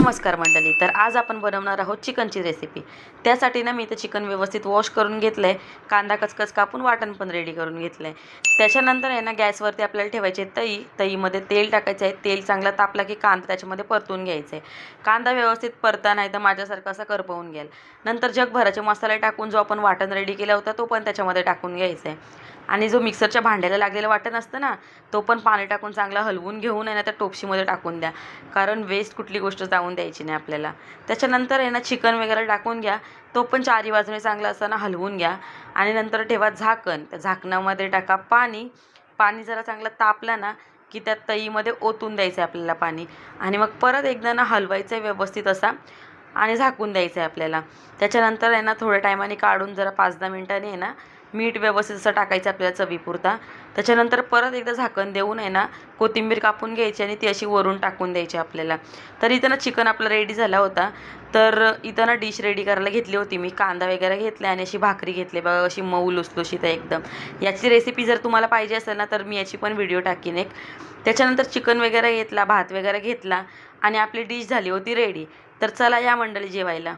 नमस्कार मंडळी. तर आज आपण बनवणार आहोत चिकनची रेसिपी. त्यासाठी ना मी इथे चिकन व्यवस्थित वॉश करून घेतलं आहे. कांदा कचकच कापून वाटण पण रेडी करून घेतलं आहे. त्याच्यानंतर आहे ना गॅसवरती आपल्याला ठेवायचे तईमध्ये तेल टाकायचं आहे. तेल चांगला तापला की कांदा त्याच्यामध्ये परतून घ्यायचा आहे. कांदा व्यवस्थित परता नाही तर माझ्यासारखा असा करपवून घ्याल. नंतर जगभराचे मसाले टाकून जो आपण वाटण रेडी केला होता तो पण त्याच्यामध्ये टाकून घ्यायचा आहे. आणि जो मिक्सरच्या भांड्याला लागलेलं वाटण असतं ना, तो पण पाणी टाकून चांगला हलवून घेऊन आहे ना त्या टोपशीमध्ये टाकून द्या. कारण वेस्ट कुठली गोष्ट जाऊन द्यायची नाही आपल्याला. त्याच्यानंतर आहे ना चिकन वगैरे टाकून घ्या. तो पण चारी बाजूने चांगला असं ना हलवून घ्या. आणि नंतर ठेवा झाकण. त्या झाकणामध्ये टाका पाणी. पाणी जरा चांगलं तापलं ना की त्या तईमध्ये ओतून द्यायचं आहे आपल्याला पाणी. आणि मग परत एकदा ना हलवायचं आहे व्यवस्थित असा आणि झाकून द्यायचं आहे आपल्याला. त्याच्यानंतर आहे ना थोड्या टायमाने काढून जरा 5-10 मिनिटांनी आहे ना मीठ व्यवस्थित असं टाकायचं आपल्याला चवीपुरता. त्याच्यानंतर परत एकदा झाकण देऊन आहे ना कोथिंबीर कापून घ्यायची आणि ती अशी वरून टाकून द्यायची आपल्याला. तर इथं ना चिकन आपला रेडी झाला होता. तर इथं ना डिश रेडी करायला घेतली होती मी. कांदा वगैरे घेतला आणि अशी भाकरी घेतली बघा, अशी मऊ लुसलुशीत आहे एकदम. याची रेसिपी जर तुम्हाला पाहिजे असेल ना तर मी याची पण व्हिडिओ टाकीन एक. त्याच्यानंतर चिकन वगैरे घेतला, भात वगैरे घेतला आणि आपली डिश झाली होती रेडी. तर चला या मंडळी जेवायला.